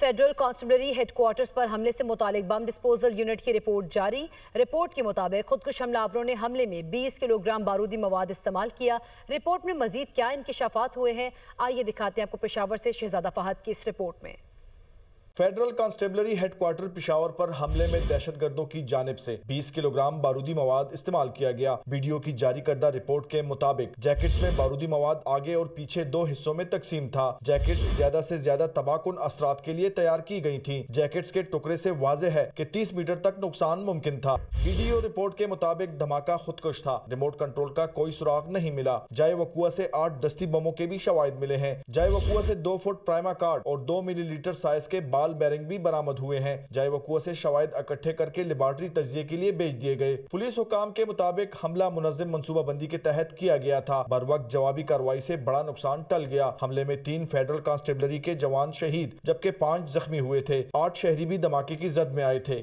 Federal constabulary head quarters پر حملے سے متعلق بم ڈسپوزل یونٹ کی رپورٹ جاری۔ رپورٹ کے مطابق خودکش حملہ آوروں نے حملے میں 20 کلو گرام بارودی مواد استعمال کیا۔ رپورٹ میں مزید کیا انکشافات ہوئے ہیں، آئیے دکھاتے ہیں آپ کو پشاور سے شہزادہ فہد کی اس رپورٹ میں۔ Federal constabulary headquarter Peshawar پر حملے میں دہشت گردوں کی جانب سے 20 کلو گرام بارودی مواد استعمال کیا گیا۔ ویڈیو کی جاری کردہ رپورٹ کے مطابق جیکٹس میں بارودی مواد آگے اور پیچھے 2 حصوں میں تقسیم تھا۔ جیکٹس زیادہ سے زیادہ تباہ کن اثرات کے لیے تیار کی گئی تھیں۔ جیکٹس کے ٹکڑے سے واضح ہے کہ 30 میٹر تک نقصان ممکن تھا۔ ویڈیو رپورٹ کے مطابق دھماکہ خودکش تھا۔ ریموٹ کنٹرول کا کوئی سراغ نہیں ملا۔ جائے وقوع سے 8 دستی بموں کے بھی شواہد ملے ہیں۔ جائے وقوع سے 2 فٹ پرائما کارڈ اور 2 ملی لیٹر سائز کے بال بیرنگ بھی برآمد ہوئے ہیں۔ جائے وقوع سے شواہد اکٹھے کر کے لیبارٹری تجزیے کے لیے بھیج دیے گئے۔ پولیس حکام کے مطابق حملہ منظم منصوبہ بندی کے تحت کیا گیا تھا۔ بروقت جوابی کارروائی سے بڑا نقصان ٹل گیا۔ حملے میں 3 فیڈرل کانسٹیبلری کے جوان شہید جبکہ 5 زخمی ہوئے تھے۔ 8 شہری بھی دھماکے کی زد میں آئے تھے۔